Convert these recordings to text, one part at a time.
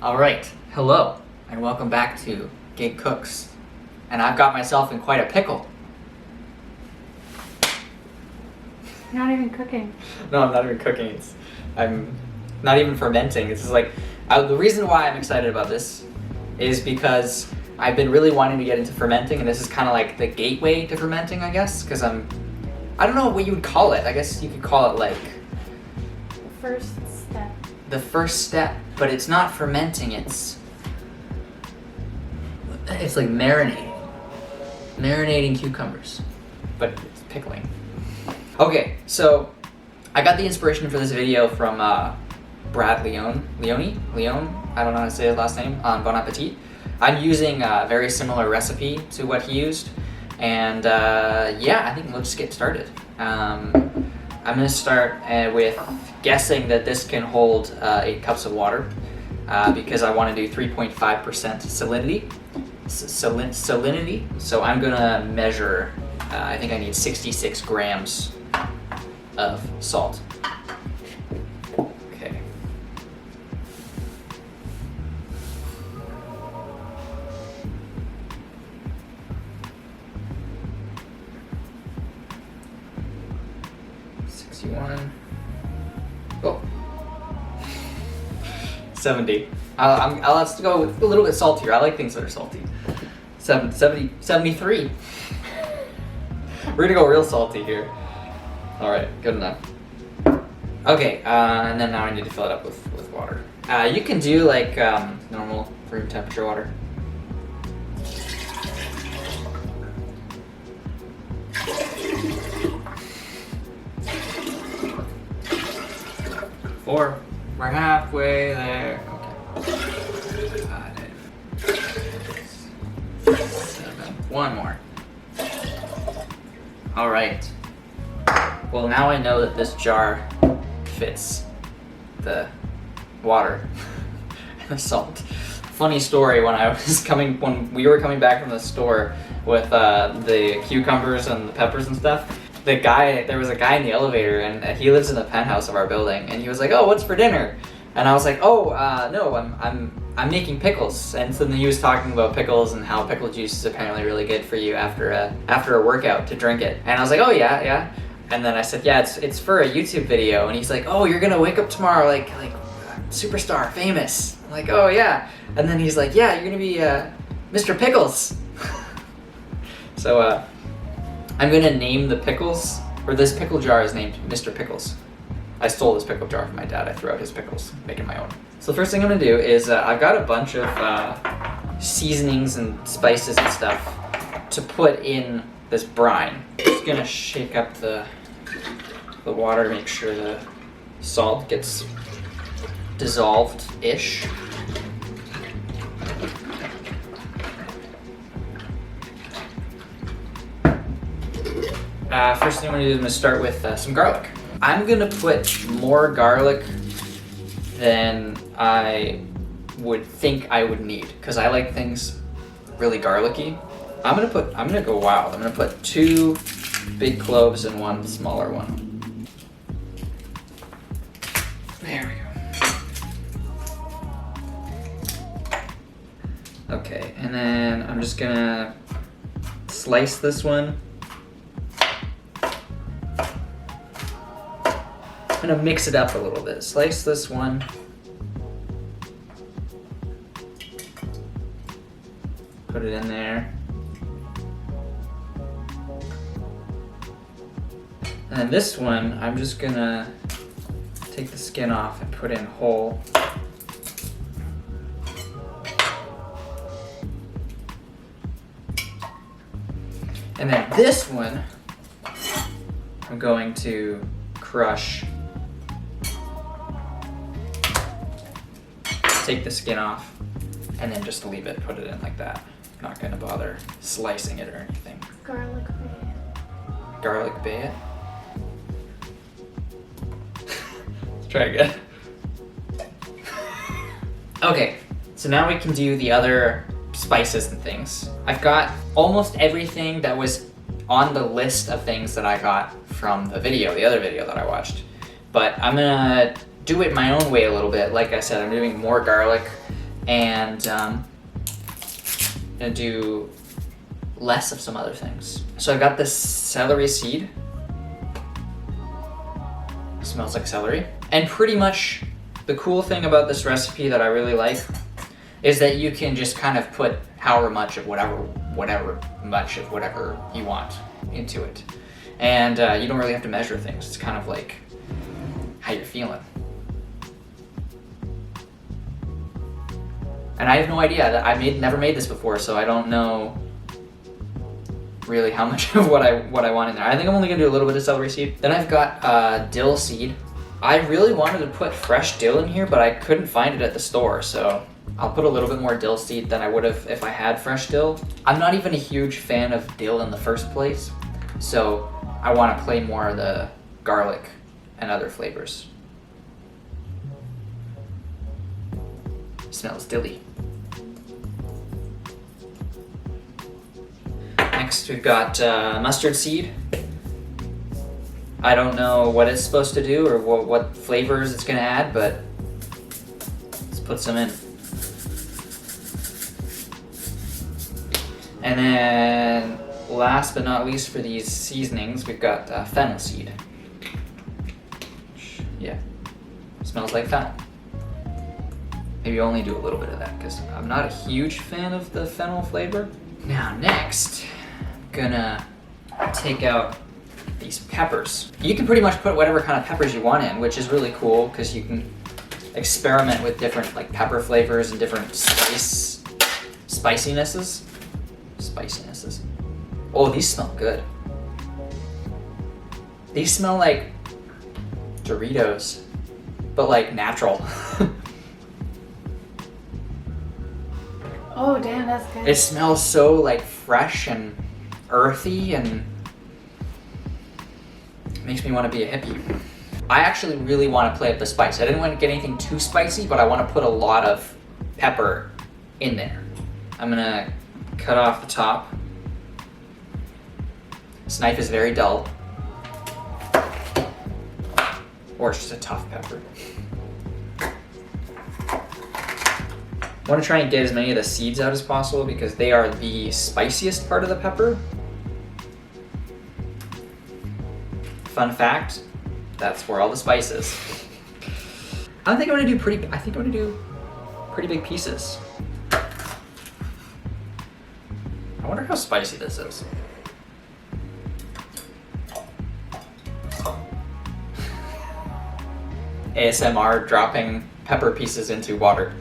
Alright, hello, and welcome back to Gig Cooks. And I've got myself in quite a pickle. You're not even cooking. No, I'm not even cooking. I'm not even fermenting. This is like, the reason why I'm excited about this is because I've been really wanting to get into fermenting, and this is kind of like the gateway to fermenting, I guess, because I don't know what you would call it. I guess you could call it like First step. the first step, but it's not fermenting, it's like marinating cucumbers, but it's pickling. Okay, so I got the inspiration for this video from Brad Leone, I don't know how to say his last name, on Bon Appetit. I'm using a very similar recipe to what he used, and yeah, I think we'll just get started. I'm gonna start with guessing that this can hold 8 cups of water because I want to do 3.5% salinity. So I'm gonna measure, I think I need 66 grams of salt. Okay. Oh. 70. I'll have to go with a little bit saltier. I like things that are salty. 73. We're gonna go real salty here. All right, good enough. Okay, and then now I need to fill it up with water. You can do like normal room temperature water. Four. We're halfway there. Okay. 5, 7. One more. All right. Well, now I know that this jar fits the water and the salt. Funny story, when we were coming back from the store with the cucumbers and the peppers and stuff, there was a guy in the elevator, and he lives in the penthouse of our building, and he was like, "Oh, what's for dinner?" And I was like, "Oh, no, I'm making pickles." And so then he was talking about pickles and how pickle juice is apparently really good for you after a workout to drink it. And I was like, "Oh yeah." And then I said, "Yeah, it's for a YouTube video." And he's like, "Oh, you're gonna wake up tomorrow like superstar, famous." I'm like, "Oh yeah." And then he's like, "Yeah, you're gonna be Mr. Pickles." So I'm gonna name the pickles, or this pickle jar is named Mr. Pickles. I stole this pickle jar from my dad. I threw out his pickles, making my own. So the first thing I'm gonna do is I've got a bunch of seasonings and spices and stuff to put in this brine. Just gonna shake up the water to make sure the salt gets dissolved-ish. First thing I'm gonna do is I'm gonna start with some garlic. I'm gonna put more garlic than I would think I would need, because I like things really garlicky. I'm gonna go wild. I'm gonna put 2 big cloves and 1 smaller one. There we go. Okay, and then I'm just gonna slice this one. I'm gonna mix it up a little bit. Slice this one. Put it in there. And then this one, I'm just gonna take the skin off and put in whole. And then this one, I'm going to crush. Take the skin off, and then just leave it, put it in like that. Not gonna bother slicing it or anything. Garlic bay. Garlic bay it. Let's try again. Okay, so now we can do the other spices and things. I've got almost everything that was on the list of things that I got from the other video that I watched. But I'm gonna do it my own way a little bit. Like I said, I'm doing more garlic and gonna do less of some other things. So I've got this celery seed. Smells like celery. And pretty much the cool thing about this recipe that I really like is that you can just kind of put however much of whatever you want into it. And you don't really have to measure things. It's kind of like how you're feeling. And I have no idea. That never made this before, so I don't know really how much of what I want in there. I think I'm only gonna do a little bit of celery seed. Then I've got dill seed. I really wanted to put fresh dill in here, but I couldn't find it at the store, so I'll put a little bit more dill seed than I would have if I had fresh dill. I'm not even a huge fan of dill in the first place, so I want to play more of the garlic and other flavors. Smells dilly. Next we've got mustard seed. I don't know what it's supposed to do or what flavors it's gonna add, but let's put some in. And then last but not least for these seasonings, we've got fennel seed. Yeah, smells like fennel. Maybe only do a little bit of that because I'm not a huge fan of the fennel flavor. Now next, I'm gonna take out these peppers. You can pretty much put whatever kind of peppers you want in, which is really cool because you can experiment with different like pepper flavors and different spicinesses. Oh, these smell good. These smell like Doritos, but like natural. Oh, damn, that's good. It smells so like fresh and earthy and makes me want to be a hippie. I actually really want to play up the spice. I didn't want to get anything too spicy, but I want to put a lot of pepper in there. I'm gonna cut off the top. This knife is very dull. Or it's just a tough pepper. I want to try and get as many of the seeds out as possible because they are the spiciest part of the pepper. Fun fact, that's where all the spice is. I think I'm gonna do pretty big pieces. I wonder how spicy this is. ASMR dropping pepper pieces into water.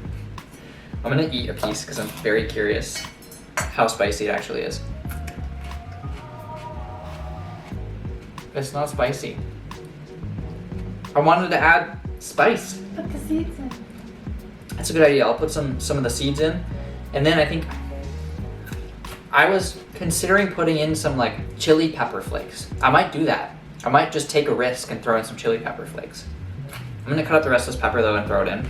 I'm gonna eat a piece because I'm very curious how spicy it actually is. It's not spicy. I wanted to add spice. Put the seeds in. That's a good idea. I'll put some of the seeds in. And then I think I was considering putting in some like chili pepper flakes. I might do that. I might just take a risk and throw in some chili pepper flakes. I'm gonna cut up the rest of this pepper though and throw it in.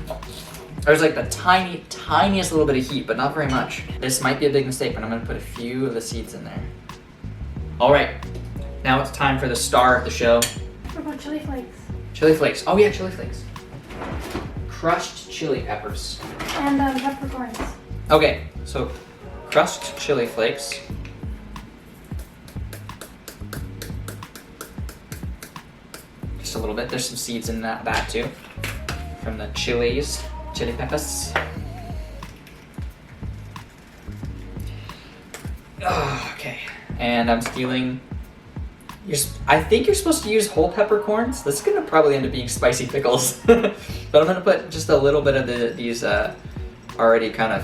There's like the tiniest little bit of heat, but not very much. This might be a big mistake, but I'm gonna put a few of the seeds in there. All right, now it's time for the star of the show. What about chili flakes? Chili flakes. Oh yeah, chili flakes. Crushed chili peppers. And peppercorns. Okay, so crushed chili flakes. Just a little bit. There's some seeds in that too, from the chili peppers. Oh, okay, and I'm stealing. I think you're supposed to use whole peppercorns. This is gonna probably end up being spicy pickles, but I'm gonna put just a little bit of these already kind of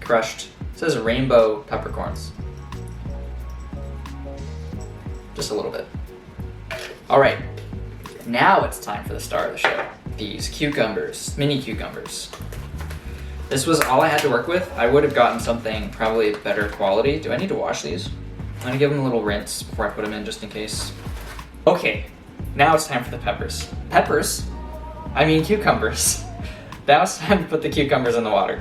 crushed. It says rainbow peppercorns. Just a little bit. All right, now it's time for the star of the show. These cucumbers, mini cucumbers. This was all I had to work with. I would have gotten something probably better quality. Do I need to wash these? I'm gonna give them a little rinse before I put them in just in case. Okay, now it's time for the peppers. Cucumbers. Now it's time to put the cucumbers in the water.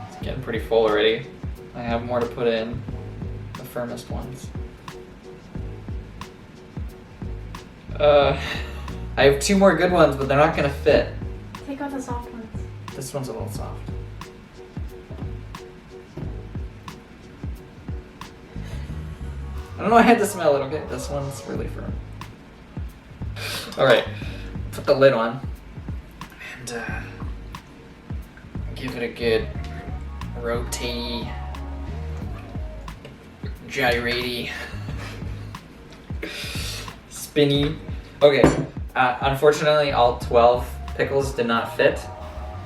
It's getting pretty full already. I have more to put in, the firmest ones. I have 2 more good ones, but they're not gonna fit. Take out the soft ones. This one's a little soft. I don't know, I had to smell it, okay? This one's really firm. Alright, put the lid on and give it a good rotatey, gyratey, spinny. Okay, unfortunately all 12 pickles did not fit,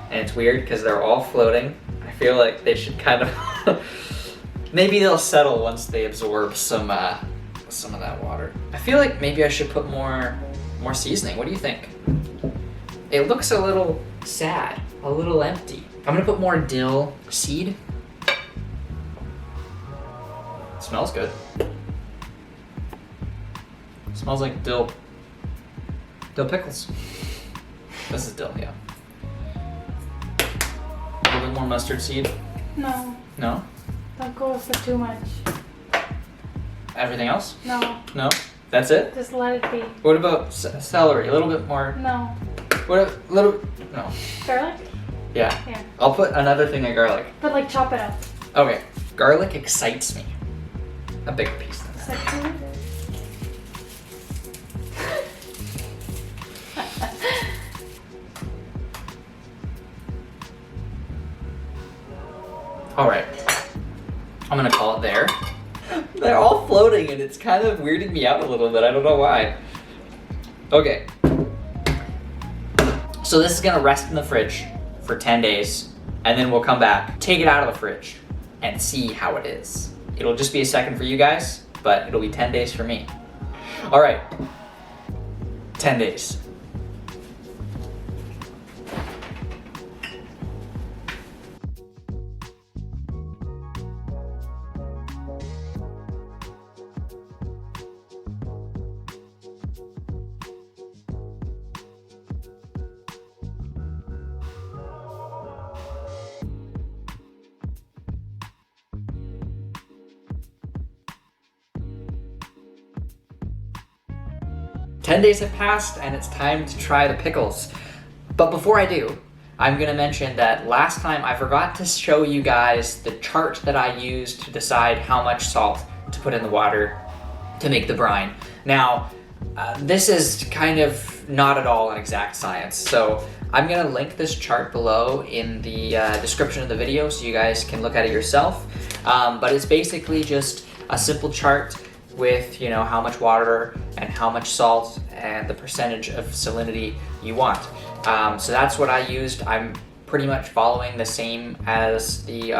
and it's weird because they're all floating. I feel like they should kind of maybe they'll settle once they absorb some of that water. I feel like maybe I should put more seasoning. What do you think? It looks a little sad, a little empty. I'm gonna put more dill seed. Smells good. Smells like dill pickles. This is dill, yeah. A little bit more mustard seed. No. No? Don't go for too much. Everything else? No. No? That's it? Just let it be. What about celery? A little bit more? No. What a little, no. Garlic? Yeah. Yeah. I'll put another thing of garlic. But like chop it up. Okay. Garlic excites me. A bigger piece than that. Sexually? All right. I'm gonna call it there. They're all floating and it's kind of weirding me out a little bit. I don't know why. Okay. So this is gonna rest in the fridge for 10 days and then we'll come back, take it out of the fridge and see how it is. It'll just be a second for you guys, but it'll be 10 days for me. All right, 10 days. Ten days have passed and it's time to try the pickles. But before I do, I'm gonna mention that last time I forgot to show you guys the chart that I used to decide how much salt to put in the water to make the brine. Now, this is kind of not at all an exact science, so I'm gonna link this chart below in the description of the video so you guys can look at it yourself. But it's basically just a simple chart with, you know, how much water and how much salt and the percentage of salinity you want. So that's what I used. I'm pretty much following the same as the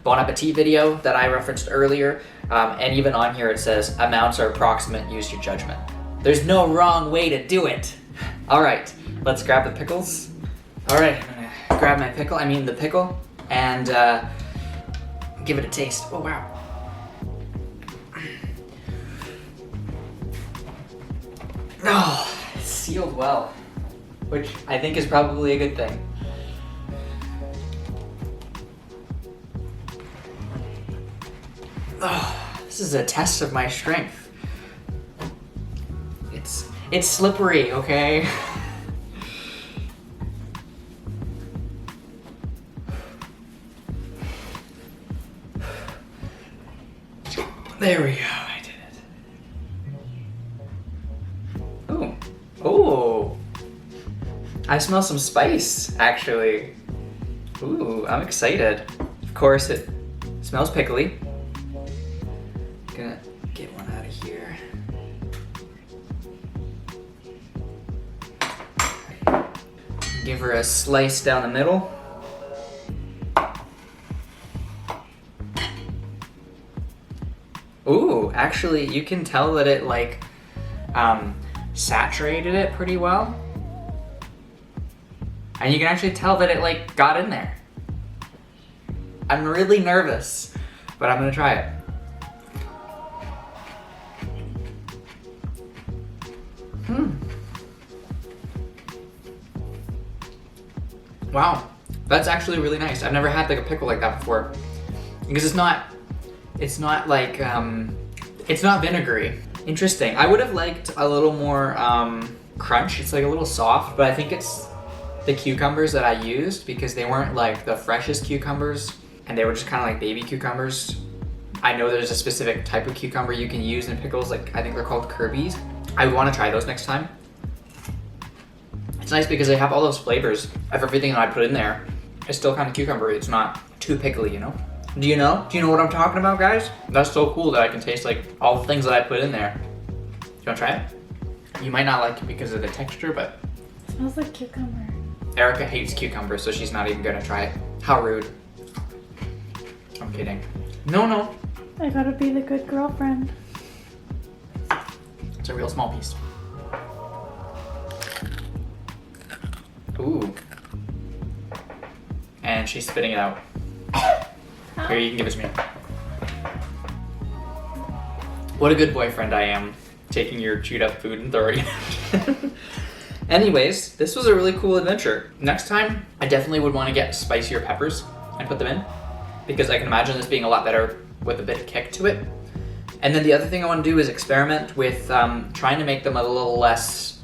Bon Appetit video that I referenced earlier. And even on here it says amounts are approximate, use your judgment. There's no wrong way to do it. All right, let's grab the pickles. All right, I'm gonna grab the pickle, and give it a taste. Oh, wow. Oh, it's sealed well, which I think is probably a good thing. Oh, this is a test of my strength. It's slippery, okay? There we go, I did it. Oh, oh, I smell some spice, actually. Ooh, I'm excited. Of course, it smells pickly. Gonna get one out of here. Give her a slice down the middle. Ooh, actually, you can tell that it like saturated it pretty well. And you can actually tell that it like got in there. I'm really nervous, but I'm gonna try it. Wow, that's actually really nice. I've never had like a pickle like that before. Because it's not like, it's not vinegary. Interesting. I would have liked a little more crunch. It's like a little soft, but I think it's the cucumbers that I used because they weren't like the freshest cucumbers and they were just kind of like baby cucumbers. I know there's a specific type of cucumber you can use in pickles, like I think they're called Kirby's. I want to try those next time. It's nice because they have all those flavors of everything that I put in there. It's still kind of cucumbery. It's not too pickly, you know? Do you know? Do you know what I'm talking about, guys? That's so cool that I can taste like all the things that I put in there. Do you want to try it? You might not like it because of the texture, but It smells like cucumber. Erica hates cucumbers, so she's not even gonna try it. How rude. I'm kidding. No. I gotta be the good girlfriend. It's a real small piece. Ooh. And she's spitting it out. Here, you can give it to me. What a good boyfriend I am, taking your chewed up food and throwing it out. Anyways, this was a really cool adventure. Next time, I definitely would want to get spicier peppers and put them in, because I can imagine this being a lot better with a bit of kick to it. And then the other thing I want to do is experiment with trying to make them a little less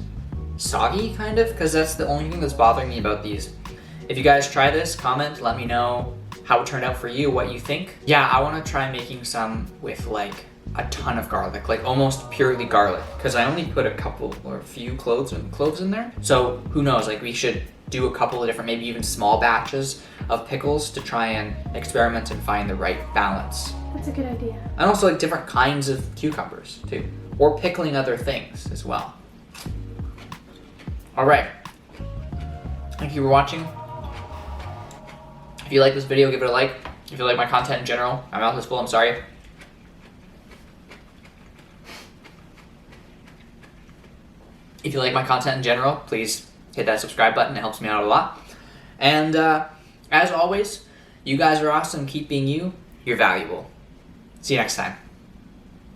soggy, kind of, because that's the only thing that's bothering me about these. If you guys try this, comment, let me know how it turned out for you, what you think. Yeah, I want to try making some with like a ton of garlic, like almost purely garlic, because I only put a couple or a few cloves in there. So who knows, like we should do a couple of different, maybe even small batches of pickles to try and experiment and find the right balance. That's a good idea. And also like different kinds of cucumbers too, or pickling other things as well. All right, thank you for watching. If you like this video, give it a like. If you like my content in general, my mouth is full, I'm sorry. If you like my content in general, please hit that subscribe button, it helps me out a lot. And as always, you guys are awesome, keep being you, you're valuable. See you next time.